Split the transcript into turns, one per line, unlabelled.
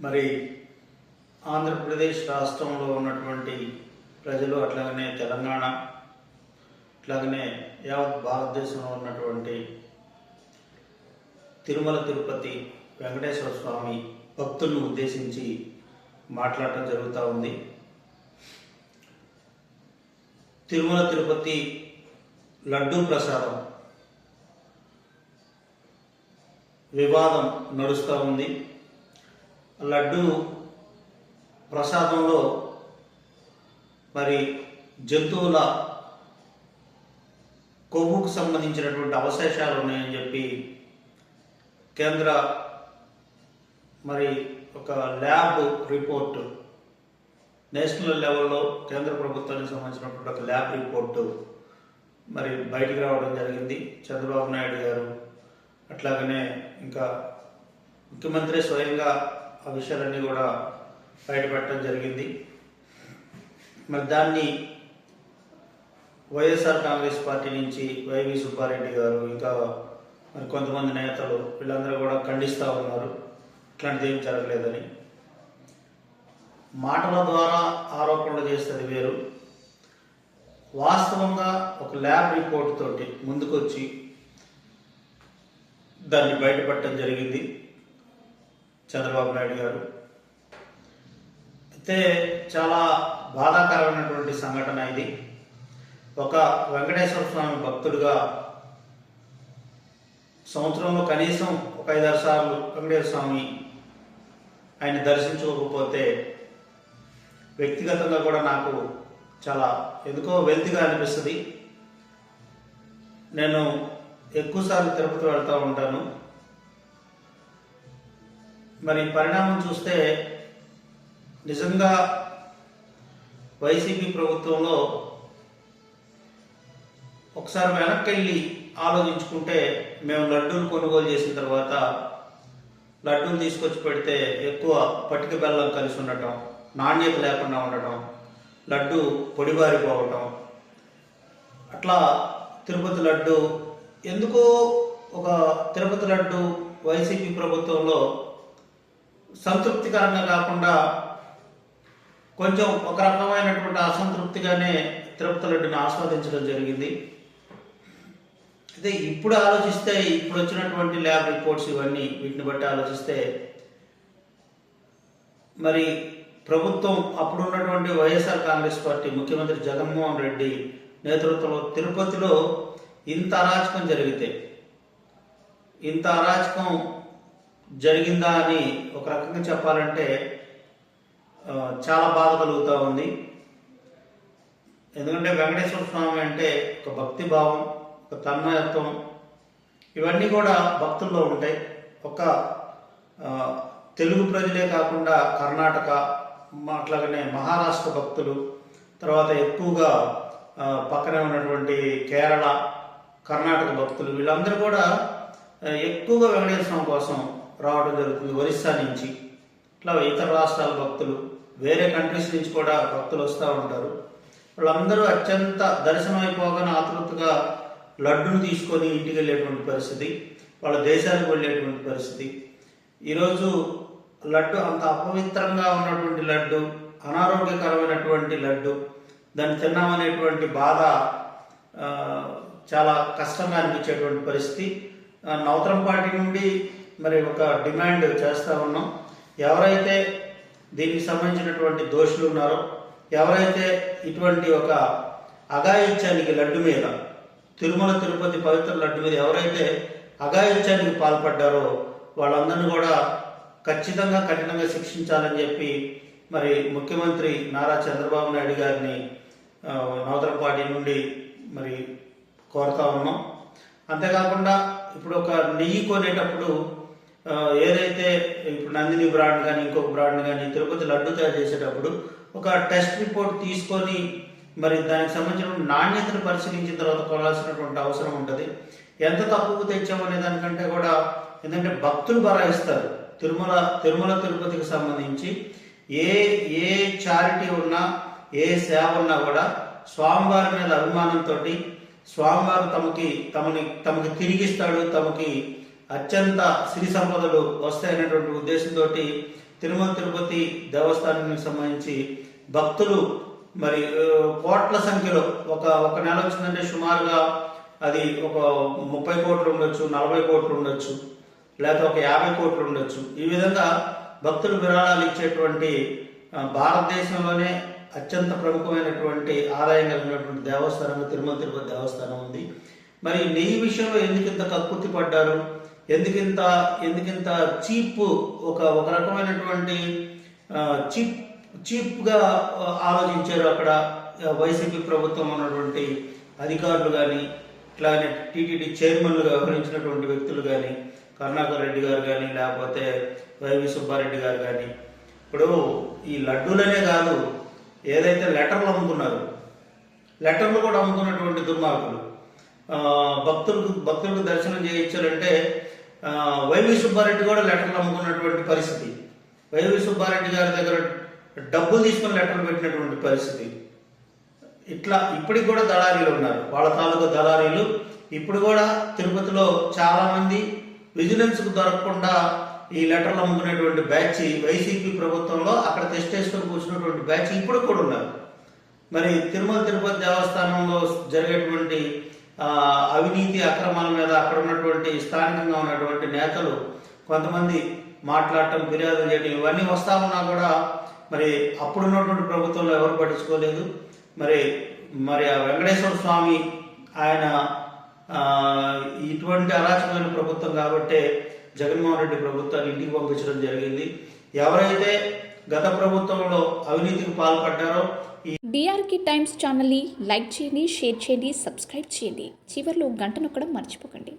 మరి ఆంధ్రప్రదేశ్ రాష్ట్రంలో ఉన్నటువంటి ప్రజలు, అట్లాగనే తెలంగాణ, అట్లాగనే యావత్ భారతదేశంలో ఉన్నటువంటి తిరుమల తిరుపతి వెంకటేశ్వర స్వామి భక్తులను ఉద్దేశించి మాట్లాడటం జరుగుతూ ఉంది. తిరుమల తిరుపతి లడ్డూ ప్రసాదం వివాదం నడుస్తూ ఉంది. లడ్డూ ప్రసాదంలో మరి జంతువుల కొవ్వుకు సంబంధించినటువంటి అవశేషాలు ఉన్నాయని చెప్పి కేంద్ర మరి ఒక ల్యాబ్ రిపోర్టు, నేషనల్ లెవెల్లో కేంద్ర ప్రభుత్వానికి సంబంధించినటువంటి ఒక ల్యాబ్ రిపోర్టు మరి బయటికి రావడం జరిగింది. చంద్రబాబు నాయుడు గారు అట్లాగనే ఇంకా ముఖ్యమంత్రి స్వయంగా ఆ విషయాలన్నీ కూడా బయటపెట్టడం జరిగింది. మరి దాన్ని వైఎస్ఆర్ కాంగ్రెస్ పార్టీ నుంచి వైవి సుబ్బారెడ్డి గారు, ఇంకా మరి కొంతమంది నేతలు వీళ్ళందరూ కూడా ఖండిస్తూ ఉన్నారు, ఇట్లాంటిది ఏం జరగలేదని. మాటల ద్వారా ఆరోపణలు చేస్తుంది వేరు, వాస్తవంగా ఒక ల్యాబ్ రిపోర్ట్ తోటి ముందుకొచ్చి దాన్ని బయటపెట్టడం జరిగింది చంద్రబాబు నాయుడు గారు. అయితే చాలా బాధాకరమైనటువంటి సంఘటన ఇది. ఒక వెంకటేశ్వర స్వామి భక్తుడిగా సంవత్సరంలో కనీసం ఒక 5-6 సార్లు వెంకటేశ్వర స్వామి ఆయన దర్శించుకోకపోతే వ్యక్తిగతంగా కూడా నాకు చాలా ఎందుకో వెల్తిగా అనిపిస్తుంది. నేను ఎక్కువసార్లు తిరుపతి వెళ్తూ ఉంటాను. మరి పరిణామం చూస్తే నిజంగా వైసీపీ ప్రభుత్వంలో ఒకసారి వెనక్కి వెళ్ళి ఆలోచించుకుంటే, మేము లడ్డూలు కొనుగోలు చేసిన తర్వాత లడ్డూలు తీసుకొచ్చి పెడితే ఎక్కువ పటిక బెల్లం కలిసి ఉండటం, నాణ్యత లేకుండా ఉండటం, లడ్డు పొడిబారిపోవటం, అట్లా తిరుపతి లడ్డు ఎందుకో ఒక తిరుపతి లడ్డు వైసీపీ ప్రభుత్వంలో సంతృప్తికరంగా కాకుండా కొంచెం ఒక రకమైనటువంటి అసంతృప్తిగానే తిరుపతి లడ్డుని ఆస్వాదించడం జరిగింది. అయితే ఇప్పుడు ఆలోచిస్తే, ఇప్పుడు వచ్చినటువంటి ల్యాబ్ రిపోర్ట్స్ ఇవన్నీ వీటిని బట్టి ఆలోచిస్తే మరి ప్రభుత్వం అప్పుడు ఉన్నటువంటి వైఎస్ఆర్ కాంగ్రెస్ పార్టీ ముఖ్యమంత్రి జగన్మోహన్ రెడ్డి నేతృత్వంలో తిరుపతిలో ఇంత అరాచకం జరిగితే, ఇంత అరాచకం జరిగిందా అని ఒక రకంగా చెప్పాలంటే చాలా బాధ కలుగుతూ ఉంది. ఎందుకంటే వెంకటేశ్వర స్వామి అంటే ఒక భక్తి భావం, ఒక తన్మయత్వం, ఇవన్నీ కూడా భక్తుల్లో ఉంటాయి. ఒక తెలుగు ప్రజలే కాకుండా కర్ణాటక, అట్లాగనే మహారాష్ట్ర భక్తులు, తర్వాత ఎక్కువగా పక్కనే ఉన్నటువంటి కేరళ, కర్ణాటక భక్తులు, వీళ్ళందరూ కూడా ఎక్కువగా వెంకటేశ్వర స్వామి కోసం రావడం జరుగుతుంది. ఒరిస్సా నుంచి, ఇట్లా ఇతర రాష్ట్రాల భక్తులు, వేరే కంట్రీస్ నుంచి కూడా భక్తులు వస్తూ ఉంటారు. వాళ్ళందరూ అత్యంత దర్శనం అయిపోగానే ఆతృతగా లడ్డును తీసుకొని ఇంటికి వెళ్ళేటువంటి పరిస్థితి, వాళ్ళ దేశానికి వెళ్ళేటువంటి పరిస్థితి. ఈరోజు లడ్డు అంత అపవిత్రంగా ఉన్నటువంటి లడ్డు, అనారోగ్యకరమైనటువంటి లడ్డు, దాన్ని తిన్నామనేటువంటి బాధ చాలా కష్టంగా అనిపించేటువంటి పరిస్థితి. నవతరం పార్టీ నుండి మరి ఒక డిమాండ్ చేస్తూ ఉన్నాం, ఎవరైతే దీనికి సంబంధించినటువంటి దోషులు ఉన్నారో, ఎవరైతే ఇటువంటి ఒక అఘాయిత్యానికి లడ్డు మీద, తిరుమల తిరుపతి పవిత్ర లడ్డు మీద ఎవరైతే అఘాయిత్యానికి పాల్పడ్డారో వాళ్ళందరినీ కూడా ఖచ్చితంగా కఠినంగా శిక్షించాలని చెప్పి మరి ముఖ్యమంత్రి నారా చంద్రబాబు నాయుడు గారిని నవతరం పార్టీ నుండి మరి కోరుతా ఉన్నాం. అంతేకాకుండా ఇప్పుడు ఒక నెయ్యి కొనేటప్పుడు ఏదైతే ఇప్పుడు నందిని బ్రాండ్ కానీ ఇంకొక బ్రాండ్ కానీ తిరుపతి లడ్డు తయారు చేసేటప్పుడు ఒక టెస్ట్ రిపోర్ట్ తీసుకొని మరి దానికి సంబంధించిన నాణ్యతను పరిశీలించిన తర్వాత కొనాల్సినటువంటి అవసరం ఉంటుంది. ఎంత తక్కువ తెచ్చామనే దానికంటే కూడా, ఎందుకంటే భక్తులు బరాయిస్తారు. తిరుమల తిరుపతికి సంబంధించి ఏ చారిటీ ఉన్నా, ఏ సేవ ఉన్నా కూడా స్వామివారి మీద అభిమానంతో స్వామివారు తమకి తిరిగిస్తాడు, తమకి అత్యంత సిరి సంపదలు వస్తాయనేటువంటి ఉద్దేశంతో తిరుమల తిరుపతి దేవస్థానానికి సంబంధించి భక్తులు మరి కోట్ల సంఖ్యలో ఒక నెల వచ్చిందంటే సుమారుగా అది ఒక 30 కోట్లు ఉండొచ్చు, 40 కోట్లు ఉండొచ్చు, లేకపోతే ఒక 50 కోట్లు ఉండొచ్చు. ఈ విధంగా భక్తులు విరాళాలు ఇచ్చేటువంటి భారతదేశంలోనే అత్యంత ప్రముఖమైనటువంటి ఆదాయం కలిగినటువంటి దేవస్థానంగా తిరుమల తిరుపతి దేవస్థానం ఉంది. మరి నెయ్యి విషయంలో ఎందుకింత కక్కుర్తి పడ్డారు, ఎందుకింత చీప్, ఒక రకమైనటువంటి చీప్గా ఆలోచించారు అక్కడ వైసీపీ ప్రభుత్వం ఉన్నటువంటి అధికారులు కానీ, ఇట్లానే టీటీడీ చైర్మన్లు వ్యవహరించినటువంటి వ్యక్తులు కానీ, కరుణాకర్ రెడ్డి గారు కానీ, లేకపోతే వైవి సుబ్బారెడ్డి గారు కానీ. ఇప్పుడు ఈ లడ్డూలనే కాదు, ఏదైతే లెటర్లు అమ్ముకున్నారు, లెటర్లు కూడా అమ్ముకున్నటువంటి దుర్మార్గులు. భక్తులకు దర్శనం చేయించాలంటే వైవి సుబ్బారెడ్డి కూడా లెటర్లు అమ్ముకున్నటువంటి పరిస్థితి. వైవి సుబ్బారెడ్డి గారి దగ్గర డబ్బులు తీసుకుని లెటర్లు పెట్టినటువంటి పరిస్థితి. ఇట్లా ఇప్పటికి కూడా దళారీలు ఉన్నారు, వాళ్ళ తాలూకా దళారీలు. ఇప్పుడు కూడా తిరుపతిలో చాలామంది విజిలెన్స్కు దొరకకుండా ఈ లెటర్లు అమ్ముకునేటువంటి బ్యాచ్ వైసీపీ ప్రభుత్వంలో అక్కడ టెస్ట్ చేసుకొని కూర్చున్నటువంటి బ్యాచ్ ఇప్పుడు కూడా ఉన్నారు. మరి తిరుమల తిరుపతి దేవస్థానంలో జరిగేటువంటి అవినీతి అక్రమాల మీద అక్కడ ఉన్నటువంటి స్థానికంగా ఉన్నటువంటి నేతలు కొంతమంది మాట్లాడటం, ఫిర్యాదులు చేయడం, ఇవన్నీ వస్తా ఉన్నా కూడా మరి అప్పుడున్నటువంటి ప్రభుత్వంలో ఎవరు పట్టించుకోలేదు. మరి ఆ వెంకటేశ్వర స్వామి ఆయన ఇటువంటి అరాచకమైన ప్రభుత్వం కాబట్టే జగన్మోహన్ రెడ్డి ప్రభుత్వాన్ని ఇంటికి పంపించడం జరిగింది. ఎవరైతే గత ప్రభుత్వంలో అవినీతికి పాల్పడ్డారో
డిఆర్కే టైమ్స్ ఛానల్ని లైక్ చేయండి, షేర్ చేయండి, సబ్స్క్రైబ్ చేయండి. చివర్లో గంట నొక్కడం మర్చిపోకండి.